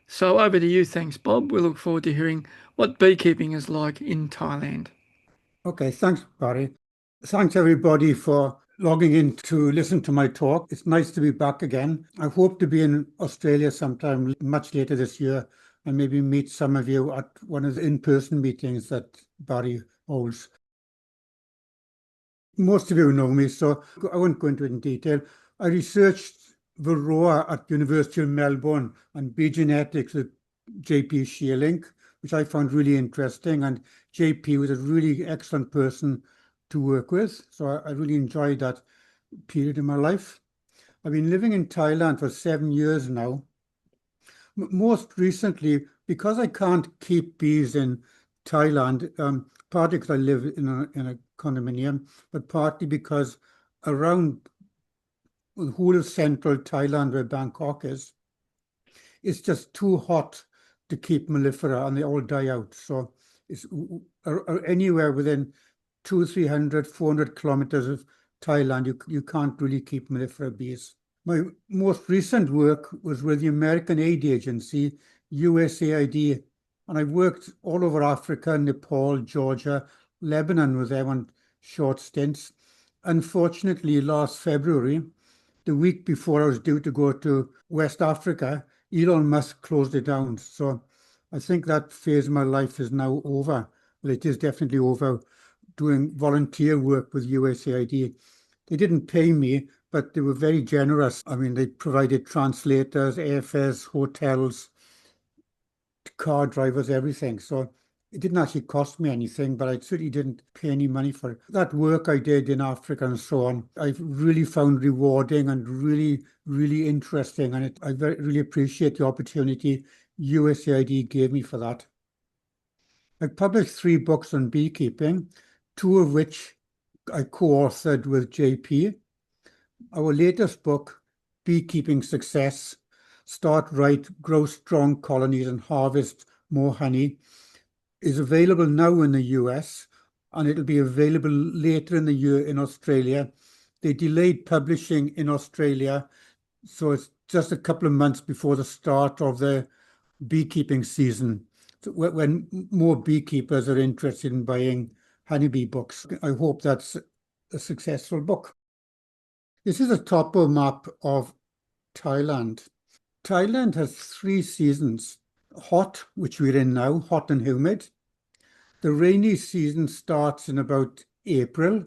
So over to you. Thanks, Bob. We look forward to hearing what beekeeping is like in Thailand. Okay, thanks, Barry. Thanks, everybody, for logging in to listen to my talk. It's nice to be back again. I hope to be in Australia sometime much later this year and maybe meet some of you at one of the in-person meetings that Barry holds. Most of you know me, so I won't go into it in detail. I researched varroa at University of Melbourne and bee genetics with JP Shearlink, which I found really interesting. And JP was a really excellent person to work with. So I really enjoyed that period in my life. I've been living in Thailand for 7 years now. Most recently, because I can't keep bees in Thailand, partly because I live in a condominium, but partly because around the whole of central Thailand, where Bangkok is, it's just too hot to keep mellifera and they all die out. So it's anywhere within 200, 300, 400 kilometers of Thailand, you can't really keep mellifera bees. My most recent work was with the American Aid Agency, USAID, and I worked all over Africa, Nepal, Georgia, Lebanon with them on short stints. Unfortunately, last February, the week before I was due to go to West Africa, Elon Musk closed it down. So I think that phase of my life is now over. Well, it is definitely over doing volunteer work with USAID. They didn't pay me, but they were very generous. I mean, they provided translators, airfares, hotels, car drivers, everything. So it didn't actually cost me anything, but I certainly didn't pay any money for it. That work I did in Africa and so on, I've really found rewarding and really, really interesting. And I really appreciate the opportunity USAID gave me for that. I've published 3 books on beekeeping, 2 of which I co-authored with JP. Our latest book, Beekeeping Success, Start Right, Grow Strong Colonies and Harvest More Honey, is available now in the US and it'll be available later in the year in Australia. They delayed publishing in Australia, so it's just a couple of months before the start of the beekeeping season, so when more beekeepers are interested in buying honeybee books. I hope that's a successful book. This is a topo map of Thailand. Thailand has 3 seasons: hot, which we're in now, hot and humid. The rainy season starts in about April,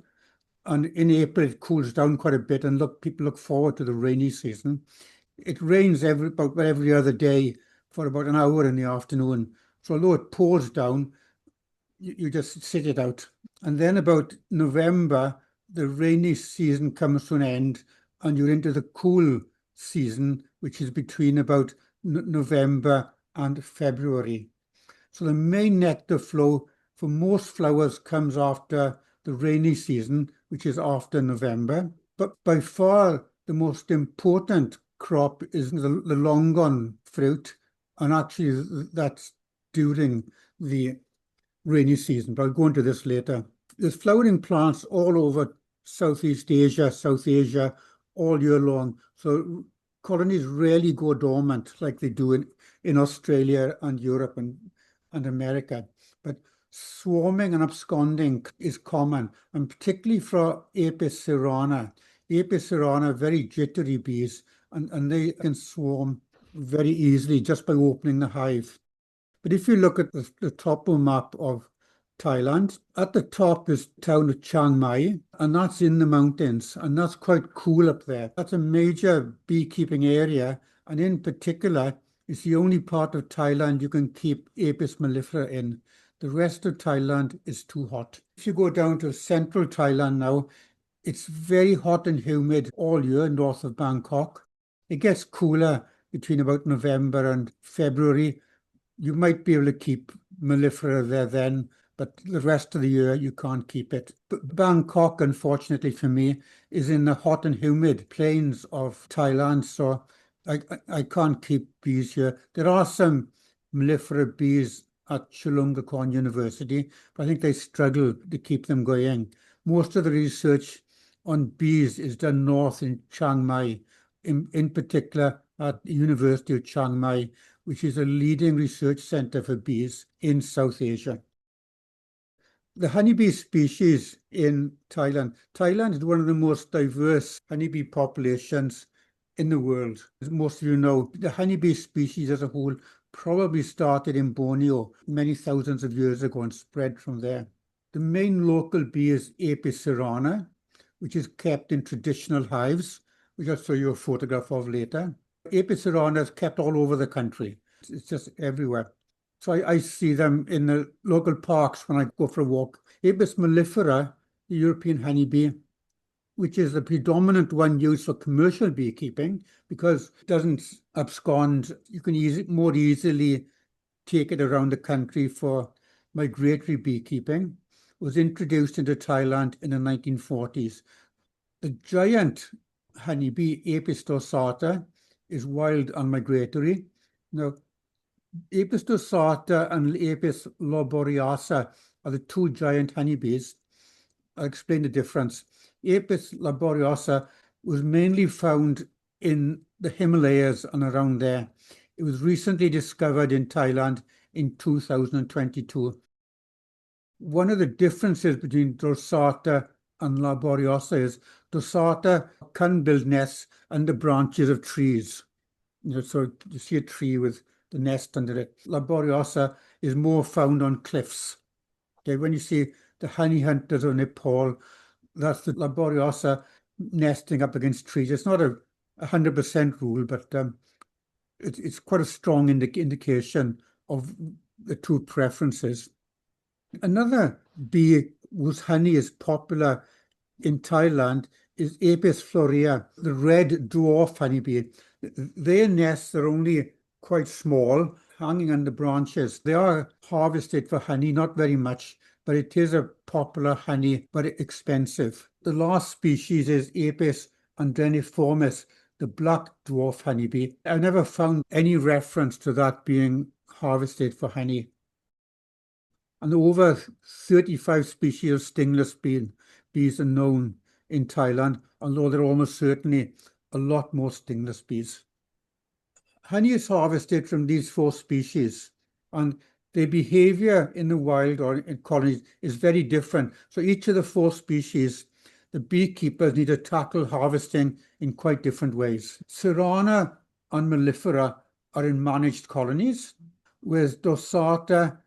and in April it cools down quite a bit, and people look forward to the rainy season. It rains about every other day for about an hour in the afternoon. So although it pours down, you just sit it out. And then about November, the rainy season comes to an end and you're into the cool season, which is between about November and February. So the main nectar flow for most flowers comes after the rainy season, which is after November. But by far the most important crop is the longon fruit, and actually that's during the rainy season, but I'll go into this later. There's flowering plants all over Southeast Asia, South Asia, all year long. So colonies rarely go dormant like they do in Australia and Europe and America. But swarming and absconding is common, and particularly for Apis cerana. Apis cerana, very jittery bees, and they can swarm very easily just by opening the hive. But if you look at the topo map of Thailand, at the top is town of Chiang Mai, and that's in the mountains, and that's quite cool up there. That's a major beekeeping area, and in particular, it's the only part of Thailand you can keep Apis mellifera in. The rest of Thailand is too hot. If you go down to central Thailand now, it's very hot and humid all year north of Bangkok. It gets cooler between about November and February. You might be able to keep mellifera there then, but the rest of the year you can't keep it. But Bangkok, unfortunately for me, is in the hot and humid plains of Thailand, so I can't keep bees here. There are some mellifera bees at Chulalongkorn University, but I think they struggle to keep them going. Most of the research on bees is done north in Chiang Mai, in particular at the University of Chiang Mai, which is a leading research center for bees in South Asia. The honeybee species in Thailand. Thailand is one of the most diverse honeybee populations in the world. As most of you know, the honeybee species as a whole probably started in Borneo many thousands of years ago and spread from there. The main local bee is Apis cerana, which is kept in traditional hives, which I'll show you a photograph of later. Apis cerana is kept all over the country. It's just everywhere. So I see them in the local parks when I go for a walk. Apis mellifera, the European honeybee, which is the predominant one used for commercial beekeeping because it doesn't abscond. You can more easily take it around the country for migratory beekeeping. It was introduced into Thailand in the 1940s. The giant honeybee, Apis dorsata, is wild and migratory. Now, Apis dorsata and Apis laboriosa are the two giant honeybees. I'll explain the difference. Apis laboriosa was mainly found in the Himalayas and around there. It was recently discovered in Thailand in 2022. One of the differences between dorsata and laboriosa is dorsata can build nests under branches of trees. So you see a tree with the nest under it. Laboriosa is more found on cliffs. Okay, when you see the honey hunters of Nepal, that's the laboriosa nesting up against trees. It's not a 100% rule, but it's quite a strong indication of the two preferences. Another bee whose honey is popular in Thailand is Apis florea, the red dwarf honeybee. Their nests are only quite small, hanging on the branches. They are harvested for honey, not very much, but it is a popular honey, but expensive. The last species is Apis andreniformis, the black dwarf honeybee. I never found any reference to that being harvested for honey. And over 35 species of stingless bees are known in Thailand, although there are almost certainly a lot more stingless bees. Honey is harvested from these 4 species, and their behavior in the wild or in colonies is very different. So each of the 4 species, the beekeepers need to tackle harvesting in quite different ways. Cerana and mellifera are in managed colonies, whereas dorsata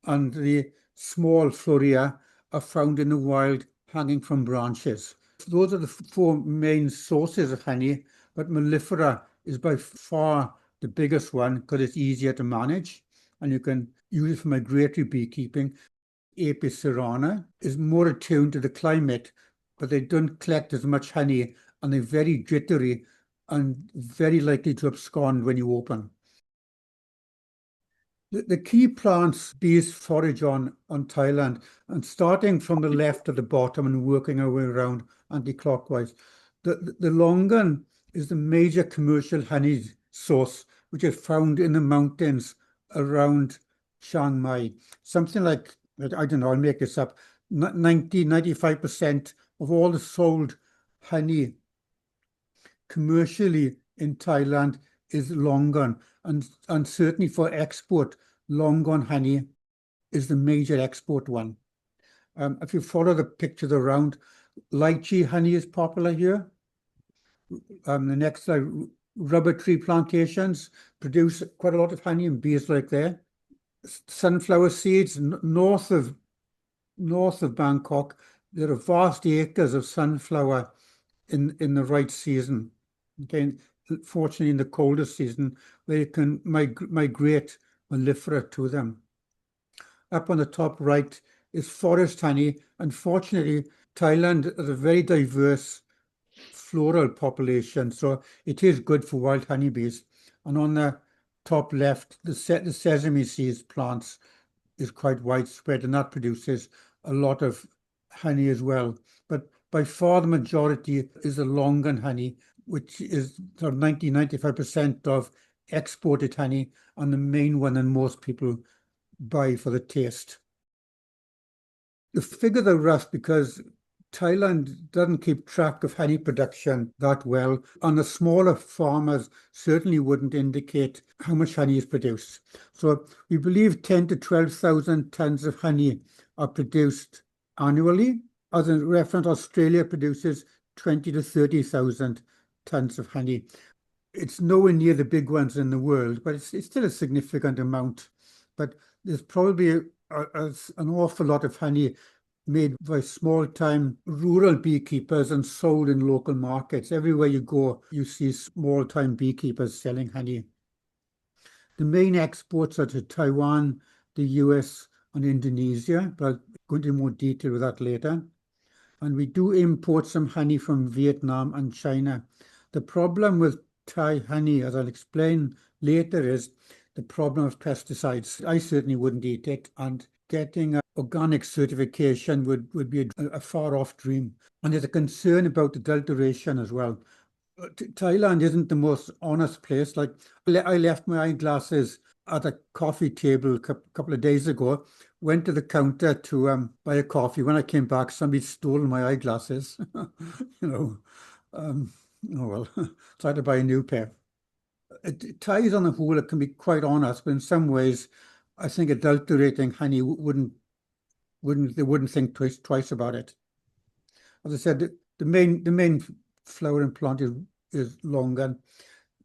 and the small florea are found in the wild hanging from branches. Those are the 4 main sources of honey, but mellifera is by far the biggest one because it's easier to manage and you can use it for migratory beekeeping. Apis cerana is more attuned to the climate, but they don't collect as much honey and they're very jittery and very likely to abscond when you open. The key plants bees forage on Thailand, and starting from the left at the bottom and working our way around anti-clockwise, the longan is the major commercial honey source, which is found in the mountains around Chiang Mai. Something like, I don't know, I'll make this up, 95% of all the sold honey commercially in Thailand is longan, and certainly for export, longan honey is the major export one. If you follow the pictures around, lychee honey is popular here. The next slide, rubber tree plantations produce quite a lot of honey, and bees like there. Sunflower seeds north of Bangkok, there are vast acres of sunflower in the right season. Okay, fortunately in the colder season, where you can migrate mellifera to them. Up on the top right is forest honey. Unfortunately, Thailand has a very diverse floral population, so it is good for wild honeybees. And on the top left, the sesame seeds plants is quite widespread, and that produces a lot of honey as well. But by far the majority is the longan honey, which is 90–95% of exported honey and the main one that most people buy for the taste. The figures are rough because Thailand doesn't keep track of honey production that well, and the smaller farmers certainly wouldn't indicate how much honey is produced. So we believe 10 to 12,000 tons of honey are produced annually. As a reference, Australia produces 20 to 30,000 tons of honey. It's nowhere near the big ones in the world, but it's still a significant amount. But there's probably an awful lot of honey made by small-time rural beekeepers and sold in local markets. Everywhere you go, you see small-time beekeepers selling honey. The main exports are to Taiwan, the US, and Indonesia, but I'll go into more detail with that later. And we do import some honey from Vietnam and China. The problem with Thai honey, as I'll explain later, is the problem of pesticides. I certainly wouldn't eat it, and getting an organic certification would be a far-off dream. And there's a concern about adulteration as well. Thailand isn't the most honest place. Like, I left my eyeglasses at a coffee table a couple of days ago, went to the counter to buy a coffee. When I came back, somebody stole my eyeglasses. You know, oh well, so I had to buy a new pair. Thais on the whole, it can be quite honest, but in some ways, I think adulterating honey they wouldn't think twice about it. As I said, the main flowering plant is longan.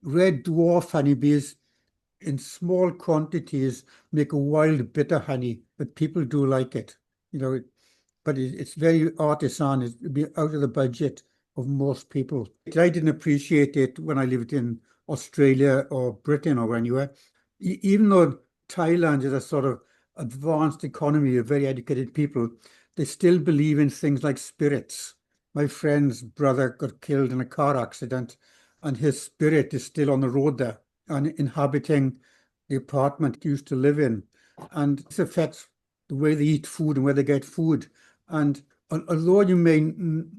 Red dwarf honeybees in small quantities make a wild bitter honey, but people do like it. You know, but it's very artisan. It'd be out of the budget of most people. I didn't appreciate it when I lived in Australia or Britain or anywhere. Even though Thailand is a sort of advanced economy of very educated people, they still believe in things like spirits. My friend's brother got killed in a car accident, and his spirit is still on the road there and inhabiting the apartment he used to live in. And this affects the way they eat food and where they get food. And although you may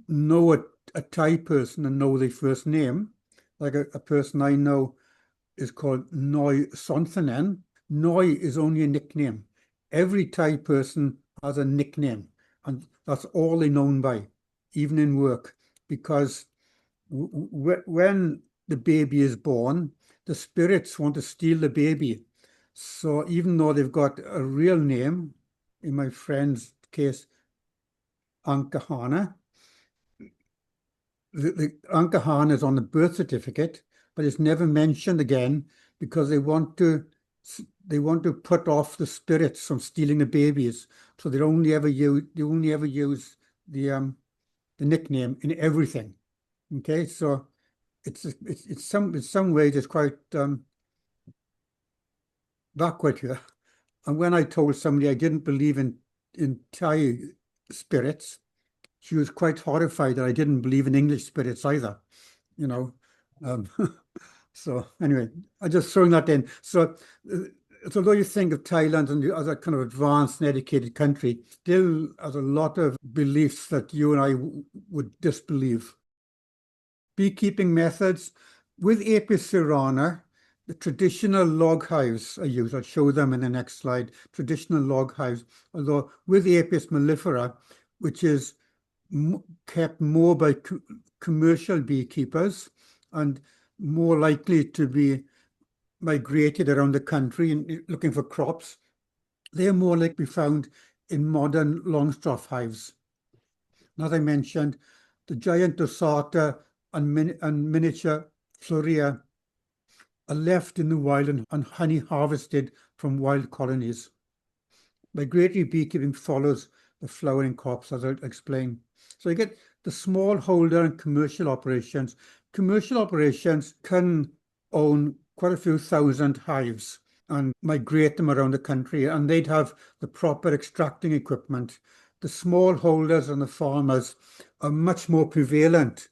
know a Thai person and know their first name, like a person I know is called Noi Sonthanen. Noi is only a nickname. Every Thai person has a nickname, and that's all they're known by, even in work, because when the baby is born, the spirits want to steal the baby. So even though they've got a real name, in my friend's case, Ankahana, the Ankahana is on the birth certificate, but it's never mentioned again because they want to put off the spirits from stealing the babies. So they only ever use the nickname in everything. Okay, so it's in some ways it's quite backward here. And when I told somebody I didn't believe in Thai spirits, she was quite horrified that I didn't believe in English spirits either, you know. Um, so anyway, I'm just throwing that in. So although you think of Thailand as a kind of advanced and educated country, still has a lot of beliefs that you and I would disbelieve. Beekeeping methods with Apis cerana, the traditional log hives are used. I'll show them in the next slide. Traditional log hives, although with Apis mellifera, which is kept more by commercial beekeepers and more likely to be migrated around the country and looking for crops, they are more likely to be found in modern Longstaff hives. As I mentioned, the giant dosata and miniature florea are left in the wild and honey harvested from wild colonies. Migratory beekeeping follows the flowering crops, as I'll explain. So you get the smallholder and commercial operations. Commercial operations can own quite a few thousand hives and migrate them around the country, and they'd have the proper extracting equipment. The smallholders and the farmers are much more prevalent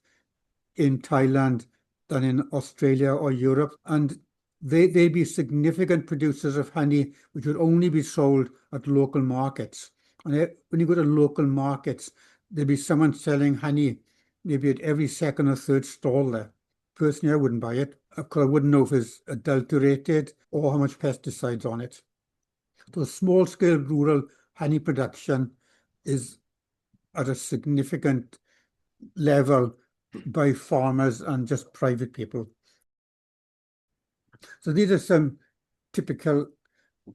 in Thailand than in Australia or Europe, and they'd be significant producers of honey, which would only be sold at local markets. And when you go to local markets, there'd be someone selling honey maybe at every second or third stall there. Personally, I wouldn't buy it. Of course, I wouldn't know if it's adulterated or how much pesticides on it. So small-scale rural honey production is at a significant level by farmers and just private people. So these are some typical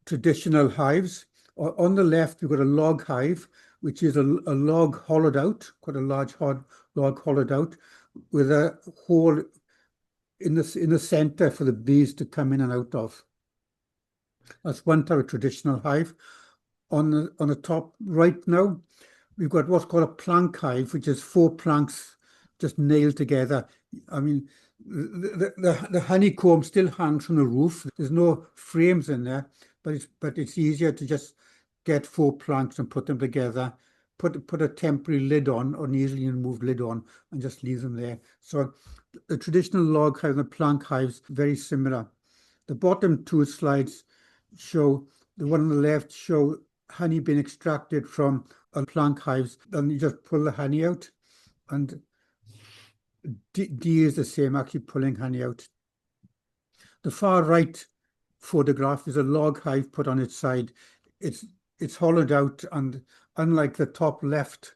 traditional hives. On the left, we've got a log hive, which is a log hollowed out, quite a large log hollowed out, with a hole in the center for the bees to come in and out of. That's one type of traditional hive. On the top right now, we've got what's called a plank hive, which is 4 planks just nailed together. I mean, the honeycomb still hangs from the roof. There's no frames in there, but it's easier to just get 4 planks and put them together, put a temporary lid on, or an easily removed lid on, and just leave them there. So the traditional log hive and the plank hives, very similar. The bottom 2 slides show, the one on the left show honey being extracted from a plank hives, and you just pull the honey out, and D is the same, actually pulling honey out. The far right photograph is a log hive put on its side. It's hollowed out, and unlike the top left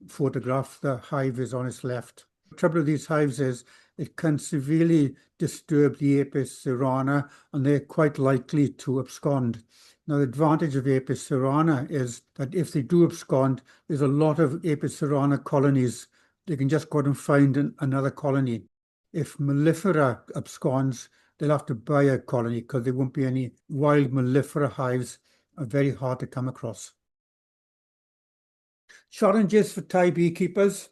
photograph, the hive is on its left. The trouble with these hives is it can severely disturb the Apis cerana, and they're quite likely to abscond. Now, the advantage of Apis cerana is that if they do abscond, there's a lot of Apis cerana colonies. They can just go out and find another colony. If mellifera absconds, they'll have to buy a colony because there won't be any wild mellifera hives, are very hard to come across. Challenges for Thai beekeepers.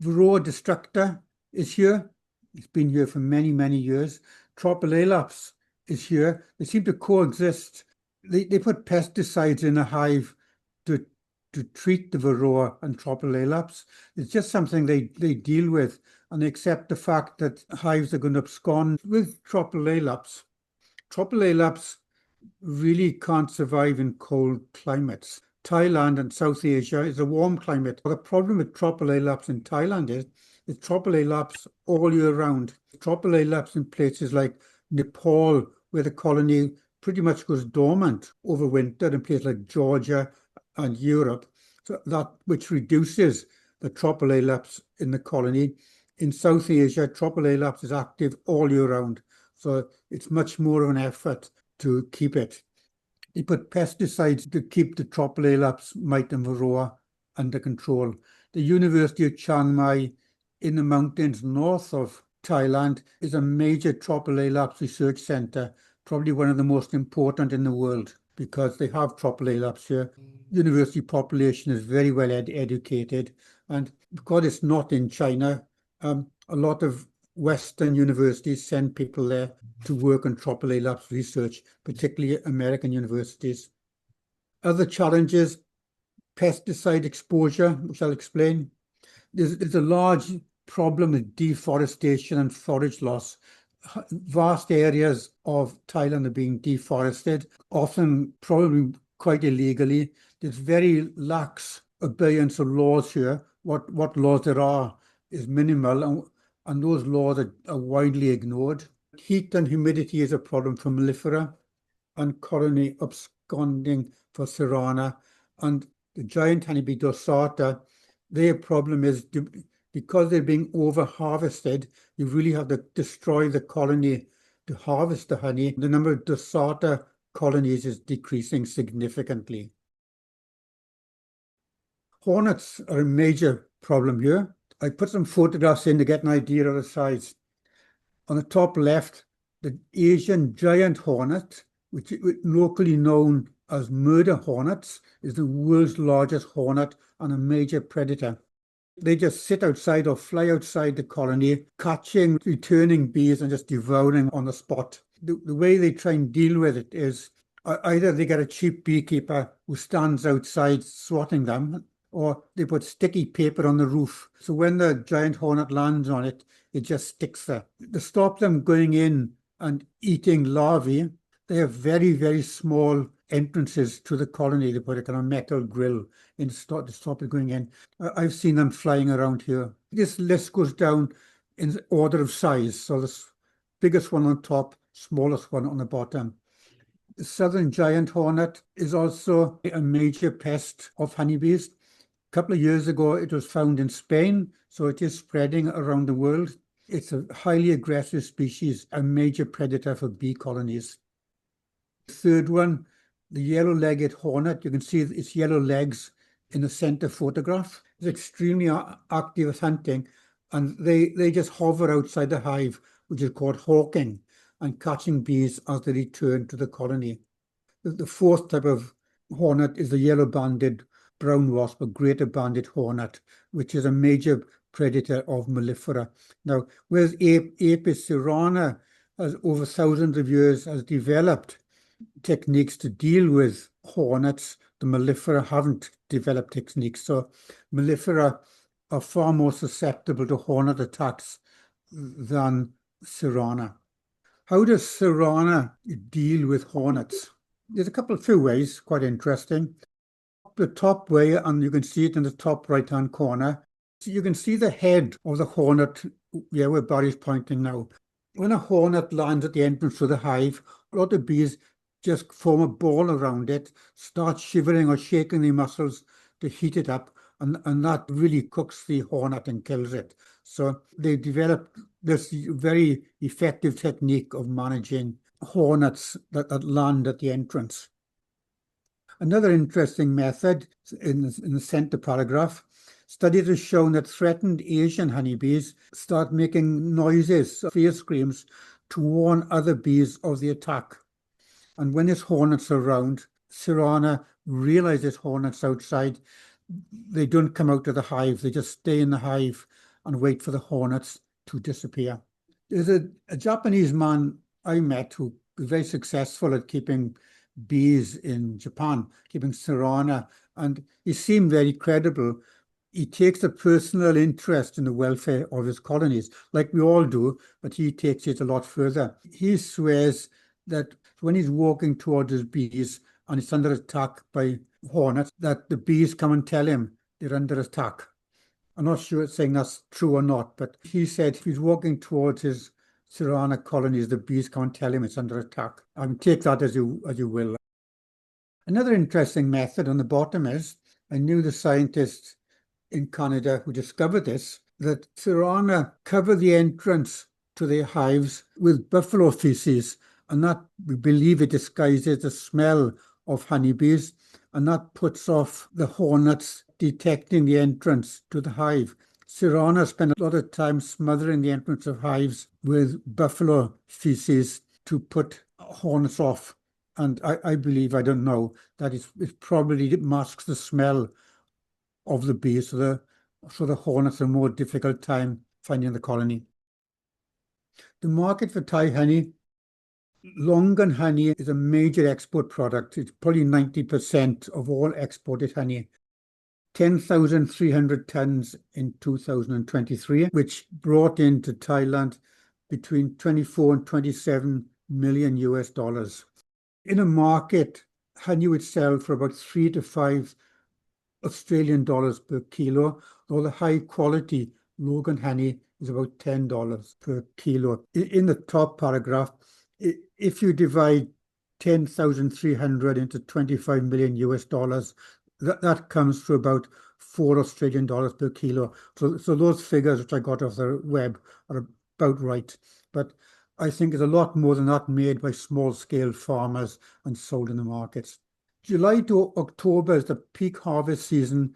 Varroa destructor is here. It's been here for many, many years. Tropilaelaps is here. They seem to coexist. They put pesticides in a hive to treat the varroa and tropilaelaps. It's just something they deal with, and they accept the fact that hives are going to abscond with tropilaelaps. Tropilaelaps really can't survive in cold climates. Thailand and South Asia is a warm climate. The problem with tropilaelaps in Thailand is it's tropilaelaps all year round. Tropilaelaps in places like Nepal, where the colony pretty much goes dormant over winter, in places like Georgia and Europe, so that which reduces the tropilaelaps in the colony. In South Asia, tropilaelaps is active all year round, so it's much more of an effort to keep it. They put pesticides to keep the tropilaelaps, mite and varroa under control. The University of Chiang Mai in the mountains north of Thailand is a major tropilaelaps research centre, probably one of the most important in the world, because they have tropilaelaps here. University population is very well educated, and because it's not in China, a lot of Western universities send people there to work on tropilaelaps research, particularly American universities. Other challenges, pesticide exposure, which I'll explain. There's a large problem with deforestation and forage loss. Vast areas of Thailand are being deforested, often probably quite illegally. There's very lax abeyance of laws here. What laws there are is minimal, and those laws are widely ignored. Heat and humidity is a problem for mellifera, and colony absconding for cerana, and the giant honeybee dorsata. Their problem is because they're being over-harvested, you really have to destroy the colony to harvest the honey. The number of dorsata colonies is decreasing significantly. Hornets are a major problem here. I put some photographs in to get an idea of the size. On the top left, the Asian giant hornet, which is locally known as murder hornets, is the world's largest hornet and a major predator. They just sit outside or fly outside the colony, catching returning bees and just devouring on the spot. The way they try and deal with it is either they get a cheap beekeeper who stands outside swatting them, or they put sticky paper on the roof. So when the giant hornet lands on it, it just sticks there. To stop them going in and eating larvae, they have very, very small entrances to the colony. They put a kind of metal grill in to stop it going in. I've seen them flying around here. This list goes down in order of size. So the biggest one on top, smallest one on the bottom. The southern giant hornet is also a major pest of honeybees. A couple of years ago, it was found in Spain, so it is spreading around the world. It's a highly aggressive species, a major predator for bee colonies. The third one, the yellow-legged hornet, you can see its yellow legs in the center photograph. It's extremely active at hunting, and they just hover outside the hive, which is called hawking, and catching bees as they return to the colony. The fourth type of hornet is the yellow-banded brown wasp, or greater banded hornet, which is a major predator of mellifera. Now, whereas Apis cerana has over thousands of years has developed techniques to deal with hornets, the mellifera haven't developed techniques. So mellifera are far more susceptible to hornet attacks than cerana. How does cerana deal with hornets? There's a few ways, quite interesting. The top way, and you can see it in the top right-hand corner, so you can see the head of the hornet, where Barry's pointing now. When a hornet lands at the entrance to the hive, a lot of bees just form a ball around it, start shivering or shaking their muscles to heat it up, and that really cooks the hornet and kills it. So they developed this very effective technique of managing hornets that land at the entrance. Another interesting method in the center paragraph, studies have shown that threatened Asian honeybees start making noises, fear screams, to warn other bees of the attack. And when there's hornets around, cerana realizes hornets outside. They don't come out of the hive, they just stay in the hive and wait for the hornets to disappear. There's a Japanese man I met who was very successful at keeping bees in Japan, keeping cerana, and he seemed very credible. He takes a personal interest in the welfare of his colonies, like we all do, but he takes it a lot further. He swears that when he's walking towards his bees and it's under attack by hornets, that the bees come and tell him they're under attack. I'm not sure it's saying that's true or not, but he said if he's walking towards his cerana colonies, the bees come and tell him it's under attack. Take that as you will. Another interesting method on the bottom is, I knew the scientists in Canada who discovered this, that cerana cover the entrance to their hives with buffalo feces, and that, we believe, it disguises the smell of honeybees, and that puts off the hornets detecting the entrance to the hive. Cerana spend a lot of time smothering the entrance of hives with buffalo feces to put hornets off. And I believe, I don't know, that it probably masks the smell of the bees, so the hornets have a more difficult time finding the colony. The market for Thai honey, Longan honey is a major export product. It's probably 90% of all exported honey. 10,300 tons in 2023, which brought into Thailand between 24 and 27 million US dollars. In a market, honey would sell for about 3 to 5 Australian dollars per kilo, or the high quality Logan honey is about $10 per kilo. In the top paragraph, if you divide 10,300 into 25 million US dollars, that comes to about 4 Australian dollars per kilo. So those figures which I got off the web are about right. But I think there's a lot more than that made by small-scale farmers and sold in the markets. July to October is the peak harvest season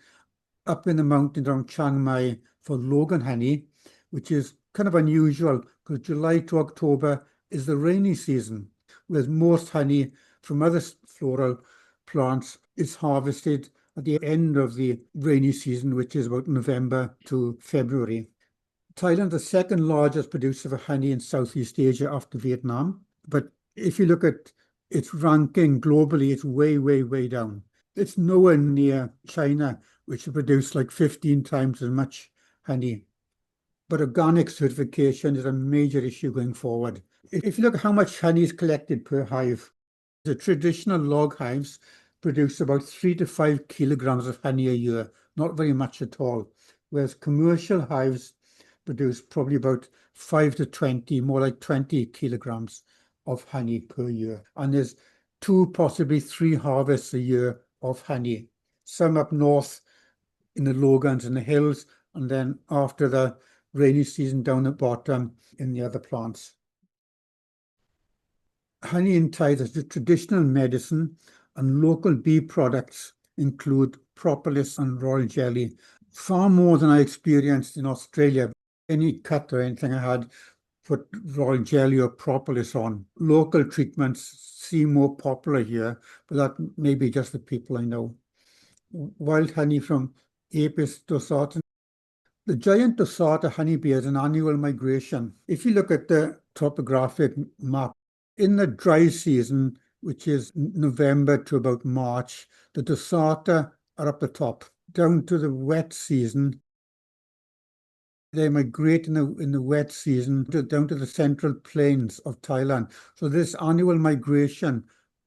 up in the mountains around Chiang Mai for Logan honey, which is kind of unusual because July to October is the rainy season, whereas most honey from other floral plants is harvested at the end of the rainy season, which is about November to February. Thailand, the second largest producer of honey in Southeast Asia after Vietnam. But if you look at its ranking globally, it's way, way, way down. It's nowhere near China, which produce like 15 times as much honey. But organic certification is a major issue going forward. If you look at how much honey is collected per hive, the traditional log hives produce about 3 to 5 kilograms of honey a year, not very much at all. Whereas commercial hives produce probably about 5 to 20, more like 20 kilograms of honey per year. And there's 2, possibly 3 harvests a year of honey. Some up north in the lowlands and the hills, and then after the rainy season down the bottom in the other plants. Honey in Thai is a traditional medicine, and local bee products include propolis and royal jelly. Far more than I experienced in Australia. Any cut or anything I had put royal jelly or propolis on. Local treatments seem more popular here, but that may be just the people I know. Wild honey from Apis dorsata. The giant dorsata honeybee has an annual migration. If you look at the topographic map, in the dry season, which is November to about March, the dorsata are up the top. Down to the wet season, they migrate in the wet season down to the central plains of Thailand. So this annual migration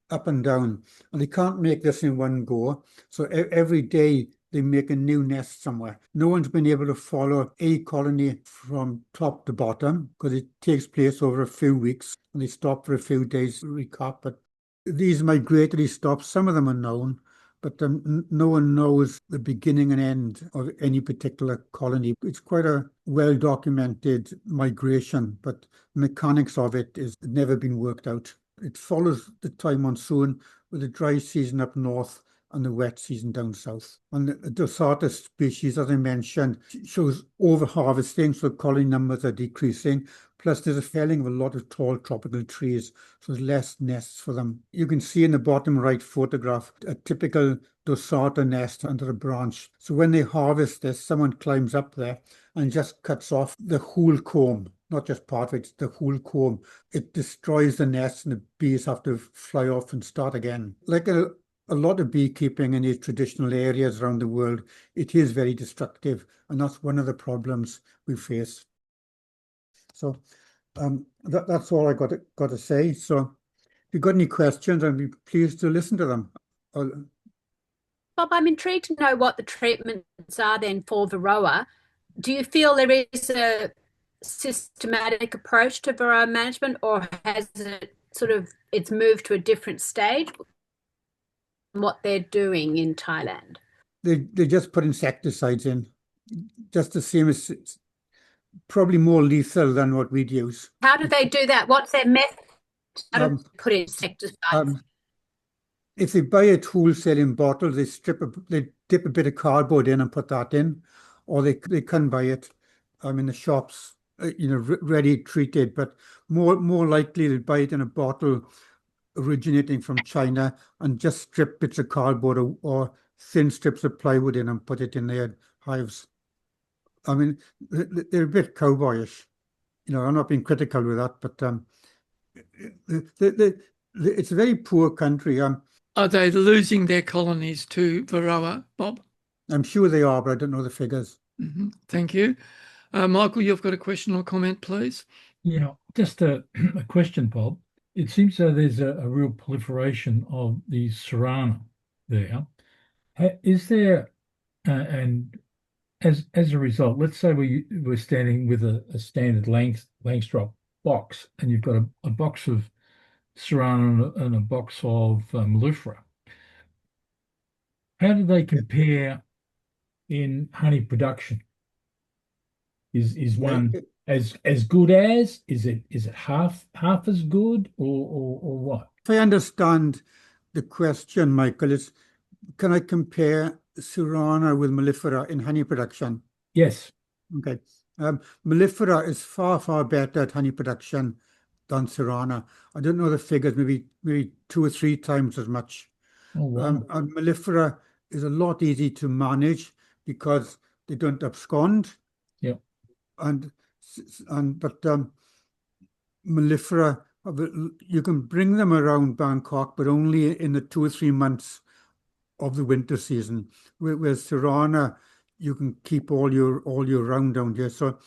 up and down, and they can't make this in one go. So every day they make a new nest somewhere. No one's been able to follow a colony from top to bottom because it takes place over a few weeks and they stop for a few days to recap. But these migratory stops, some of them are known, but no one knows the beginning and end of any particular colony. It's quite a well-documented migration, but the mechanics of it is never been worked out. It follows the Thai monsoon with the dry season up north and the wet season down south. And the dorsata species, as I mentioned, shows over-harvesting, so colony numbers are decreasing. Plus, there's a felling of a lot of tall tropical trees, so there's less nests for them. You can see in the bottom right photograph a typical dorsata nest under a branch. So when they harvest this, someone climbs up there and just cuts off the whole comb, not just part of it, the whole comb. It destroys the nest and the bees have to fly off and start again. Like a lot of beekeeping in these traditional areas around the world, it is very destructive, and that's one of the problems we face. So that's all I got to say. So if you've got any questions, I'd be pleased to listen to them. Bob, I'm intrigued to know what the treatments are then for varroa. Do you feel there is a systematic approach to varroa management, or has it it's moved to a different stage? What they're doing in Thailand? They just put insecticides in, just the same as probably more lethal than what we'd use. How do they do that? What's their method? How do they put insecticides? If they buy it wholesale in bottles, they dip a bit of cardboard in and put that in, or they can buy it in the shops, ready treated. But more likely they buy it in a bottle originating from China and just strip bits of cardboard or thin strips of plywood in and put it in their hives. I mean, they're a bit cowboyish. I'm not being critical with that, but it's a very poor country. Are they losing their colonies to varroa, Bob? I'm sure they are, but I don't know the figures. Thank you. Michael, you've got a question or comment, please? Yeah, just a question, Bob. It seems that there's a real proliferation of the Serrana there. Is there, and as a result, let's say we're standing with a standard Langstroth box, and you've got a box of Serrana and a box of mellifera. How do they compare in honey production? Is one as good as? Is it half as good or what? If I understand the question, Michael, is can I compare Serrana with mellifera in honey production? Yes. Okay. Mellifera is far better at honey production than Serrana. I don't know the figures, maybe 2 or 3 times as much. Oh, wow. And mellifera is a lot easier to manage because they don't abscond. Yeah. But mellifera, you can bring them around Bangkok, but only in the 2 or 3 months of the winter season. Whereas Serrana, you can keep all year round down here. So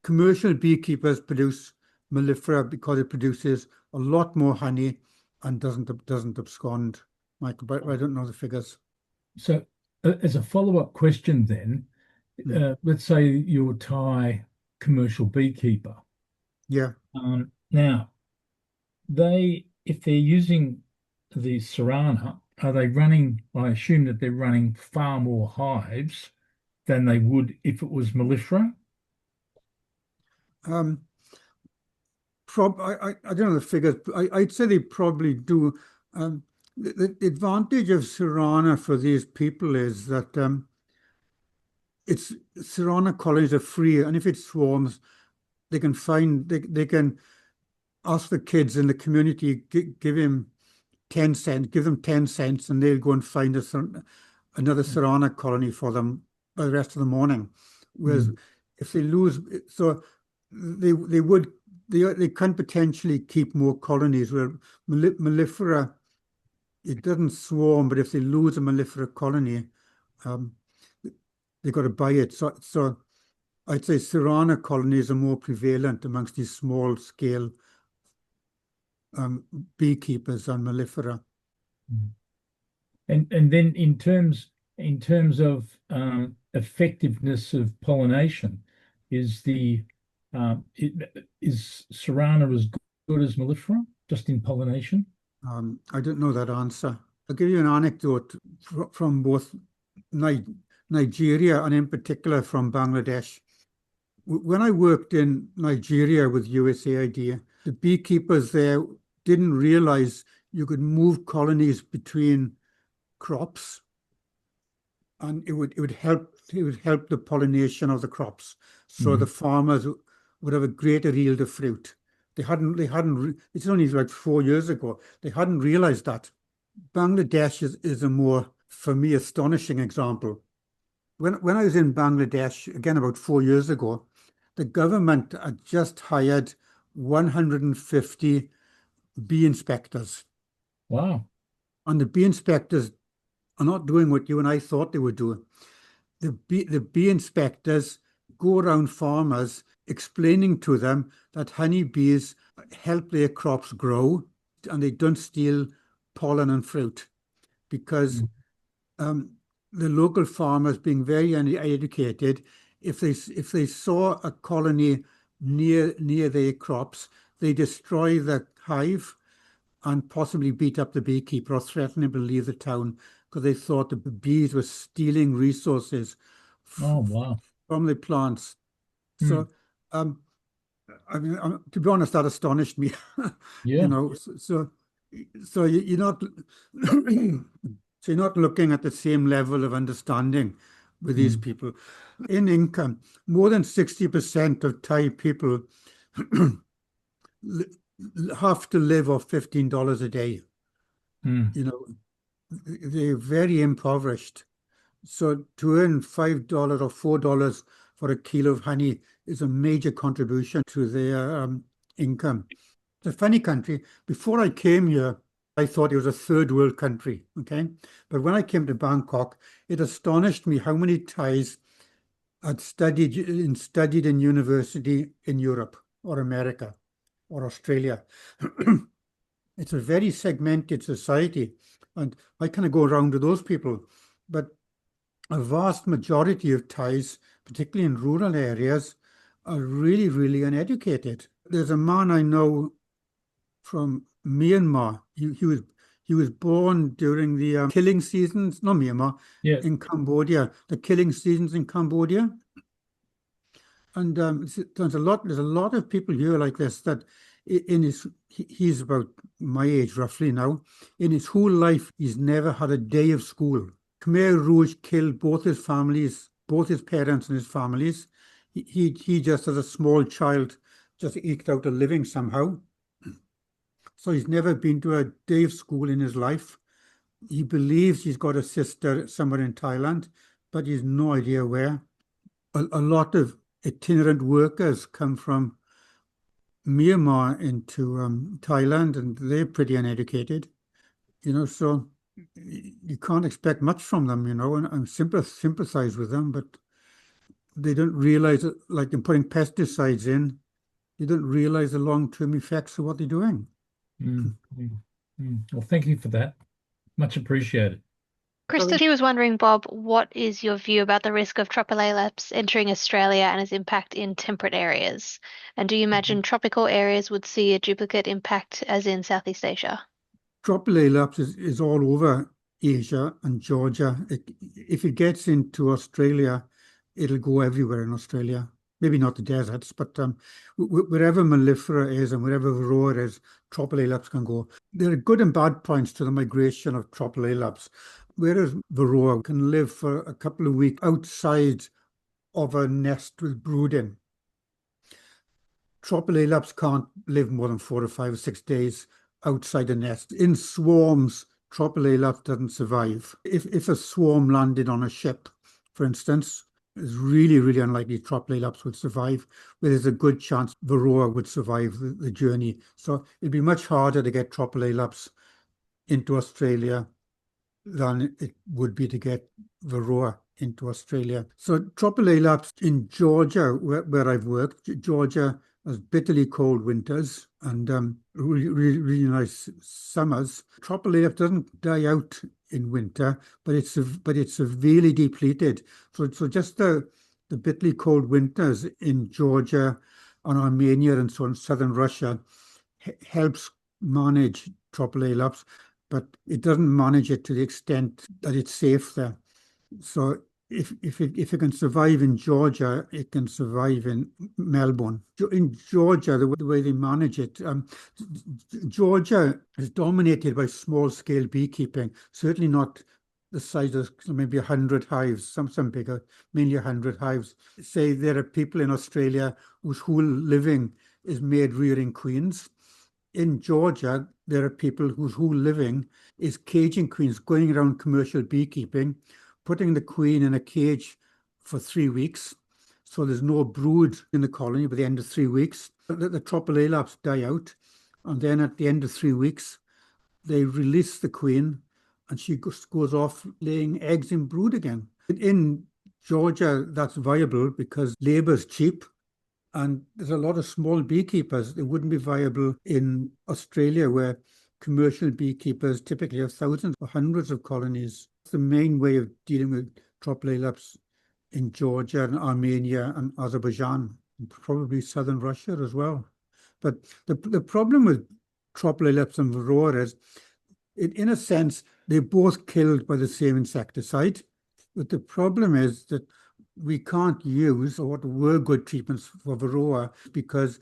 commercial beekeepers produce mellifera because it produces a lot more honey and doesn't abscond, Michael. But I don't know the figures. So as a follow-up question then, let's say you're a Thai commercial beekeeper. Yeah. Now, if they're using the Serrana, are they running? I assume that they're running far more hives than they would if it was mellifera. Um, I don't know the figures. I'd say they probably do. The advantage of Serrana for these people is that it's Serrana colonies are free, and if it swarms, they can ask the kids in the community, give him 10 cents, give them 10 cents, and they'll go and find another Serrana colony for them by the rest of the morning. Whereas if they lose, so they can potentially keep more colonies. Where mellifera, it doesn't swarm, but if they lose a mellifera colony, they've got to buy it. So I'd say Serrana colonies are more prevalent amongst these small scale beekeepers on mellifera. And then in terms of effectiveness of pollination, is Serrana as good as mellifera just in pollination? I don't know that answer. I'll give you an anecdote from both Nigeria and in particular from Bangladesh. When I worked in Nigeria with USAID, the beekeepers there didn't realize you could move colonies between crops, and it would help the pollination of the crops, so the farmers would have a greater yield of fruit. It's only like 4 years ago. They hadn't realized that. Bangladesh is a more, for me, astonishing example. When I was in Bangladesh, again about 4 years ago, the government had just hired 150 bee inspectors. Wow. And the bee inspectors are not doing what you and I thought they would do. The bee inspectors go around farmers explaining to them that honeybees help their crops grow and they don't steal pollen and fruit, because the local farmers, being very educated, if they saw a colony near their crops, they destroy the hive and possibly beat up the beekeeper or threaten him to leave the town, because they thought the bees were stealing resources Oh, wow. from the plants. So, I mean, to be honest, that astonished me. Yeah. So you're not so you're not looking at the same level of understanding with these people. In income, more than 60% of Thai people have to live off $15 a day. They're very impoverished. So to earn $5 or $4 for a kilo of honey is a major contribution to their income. It's a funny country. Before I came here, I thought it was a third world country, okay? But when I came to Bangkok, it astonished me how many Thais had studied in university in Europe or America or Australia. It's a very segmented society, and I kind of go around to those people. But a vast majority of Thais, particularly in rural areas, are really, really uneducated. There's a man I know from Myanmar. He was born during the killing seasons, not Myanmar, in Cambodia, the killing seasons in Cambodia. And there's a lot of people here like this that he's about my age roughly now. In his whole life, he's never had a day of school. Khmer Rouge killed both his families, both his parents and his families. He just as a small child just eked out a living somehow. So he's never been to a day of school in his life. He believes he's got a sister somewhere in Thailand, but he's no idea where. A lot of itinerant workers come from Myanmar into Thailand, and they're pretty uneducated, so you can't expect much from them, and I sympathize with them, but they don't realize that, like in putting pesticides in, they don't realize the long-term effects of what they're doing. Well, thank you for that. Much appreciated. Christy was wondering, Bob, what is your view about the risk of tropilaelaps entering Australia and its impact in temperate areas? And do you imagine tropical areas would see a duplicate impact as in Southeast Asia? Tropilaelaps is all over Asia and Georgia. If it gets into Australia, it'll go everywhere in Australia. Maybe not the deserts, but wherever mellifera is and wherever varroa is, tropilaelaps can go. There are good and bad points to the migration of tropilaelaps. Whereas varroa can live for a couple of weeks outside of a nest with brood in, tropilaelaps can't live more than 4 or 5 or 6 days outside a nest. In swarms, tropilaelaps doesn't survive. If a swarm landed on a ship, for instance, it's really, really unlikely tropilaelaps would survive, where there's a good chance varroa would survive the journey. So it'd be much harder to get tropilaelaps into Australia than it would be to get varroa into Australia. So tropilaelaps in Georgia, where I've worked, Georgia has bitterly cold winters and really nice summers. Tropilaelaps doesn't die out in winter, but it's severely depleted. So just the bitterly cold winters in Georgia and Armenia and so on, southern Russia, helps manage tropilaelaps, but it doesn't manage it to the extent that it's safe there. So if it can survive in Georgia, it can survive in Melbourne. In Georgia, the way they manage it, Georgia is dominated by small-scale beekeeping, certainly not the size of maybe 100 hives, some bigger, mainly 100 hives. Say there are people in Australia whose whole living is made rearing queens. In Georgia, there are people whose whole living is caging queens, going around commercial beekeeping, putting the queen in a cage for 3 weeks. So there's no brood in the colony by the end of 3 weeks. The tropilaelaps die out. And then at the end of 3 weeks, they release the queen and she goes off laying eggs in brood again. In Georgia, that's viable because labor is cheap. And there's a lot of small beekeepers. It wouldn't be viable in Australia, where commercial beekeepers typically have thousands or hundreds of colonies. It's the main way of dealing with tropilaelaps in Georgia and Armenia and Azerbaijan, and probably southern Russia as well. But the problem with tropilaelaps and varroa is, in a sense, they're both killed by the same insecticide. But the problem is that we can't use what were good treatments for varroa because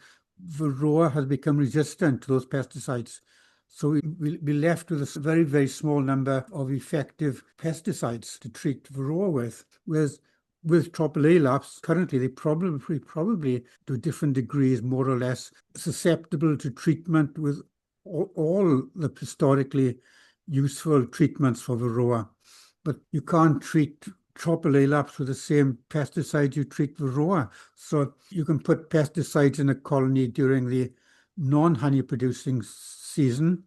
varroa has become resistant to those pesticides. So we'll be left with a very, very small number of effective pesticides to treat varroa with. Whereas with tropilaelaps, currently they probably to different degrees, more or less, susceptible to treatment with all the historically useful treatments for varroa. But you can't treat tropilaelaps with the same pesticides you treat varroa. So you can put pesticides in a colony during the non-honey producing season,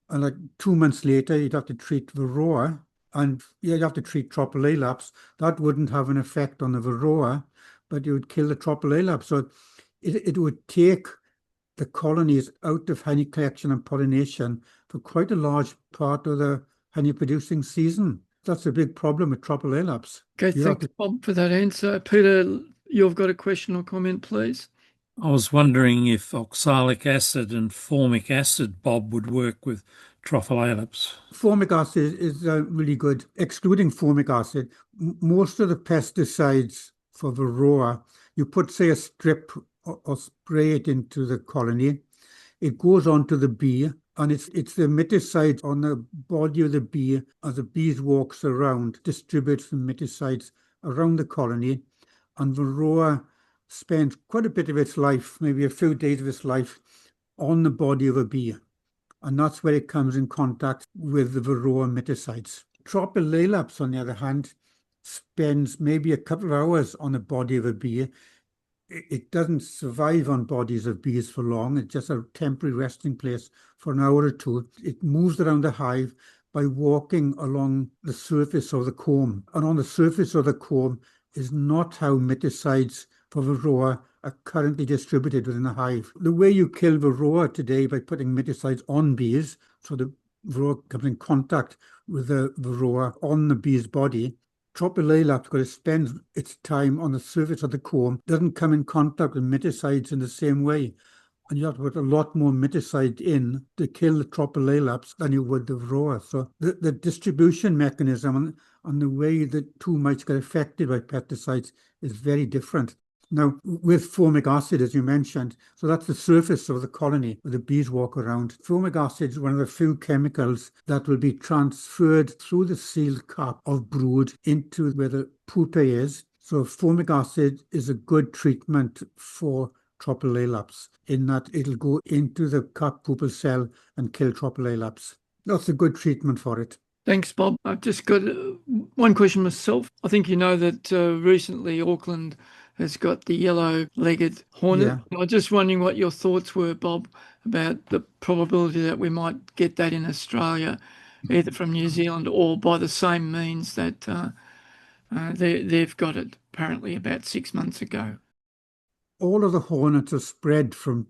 and like 2 months later you'd have to treat varroa, and you'd have to treat tropilaelaps. That wouldn't have an effect on the varroa, but you would kill the tropilaelaps. So it would take the colonies out of honey collection and pollination for quite a large part of the honey producing season. That's a big problem with tropilaelaps. Okay, thanks, Bob, for that answer. Peter, you've got a question or comment, please? I was wondering if oxalic acid and formic acid, Bob, would work with tropilaelaps. Formic acid is really good. Excluding formic acid, most of the pesticides for varroa, you put, say, a strip or spray it into the colony. It goes on to the bee, and it's the miticides on the body of the bee as the bees walks around, distributes the miticides around the colony, and varroa spends quite a bit of its life, maybe a few days of its life, on the body of a bee. And that's where it comes in contact with the varroa miticides. Tropilaelaps, on the other hand, spends maybe a couple of hours on the body of a bee. It doesn't survive on bodies of bees for long. It's just a temporary resting place for an hour or two. It moves around the hive by walking along the surface of the comb. And on the surface of the comb is not how miticides for varroa are currently distributed within the hive. The way you kill varroa today by putting miticides on bees, so the varroa comes in contact with the varroa on the bee's body, tropilaelaps, because it spends its time on the surface of the comb, doesn't come in contact with miticides in the same way. and you have to put a lot more miticide in to kill the tropilaelaps than you would the varroa. So the distribution mechanism and the way that two mites get affected by pesticides is very different. Now, with formic acid, as you mentioned, so that's the surface of the colony where the bees walk around. Formic acid is one of the few chemicals that will be transferred through the sealed cap of brood into where the pupae is. So formic acid is a good treatment for tropilaelaps in that it'll go into the cap pupal cell and kill tropilaelaps. That's a good treatment for it. Thanks, Bob. I've just got one question myself. I think you know that recently Auckland has got the yellow-legged hornet. Yeah. I was just wondering what your thoughts were, Bob, about the probability that we might get that in Australia, either from New Zealand or by the same means that they've got it apparently about 6 months ago. All of the hornets are spread from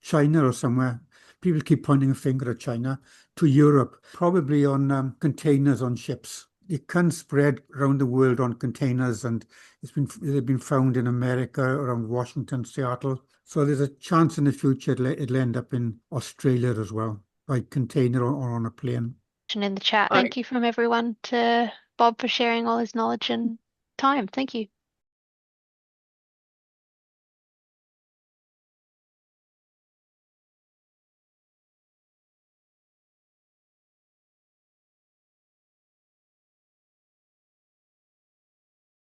China or somewhere. People keep pointing a finger at China to Europe, probably on containers on ships. It can spread around the world on containers, and they've been found in America, around Washington, Seattle. So there's a chance in the future it'll end up in Australia as well, by container or on a plane. In the chat, thank you from everyone to Bob for sharing all his knowledge and time. Thank you.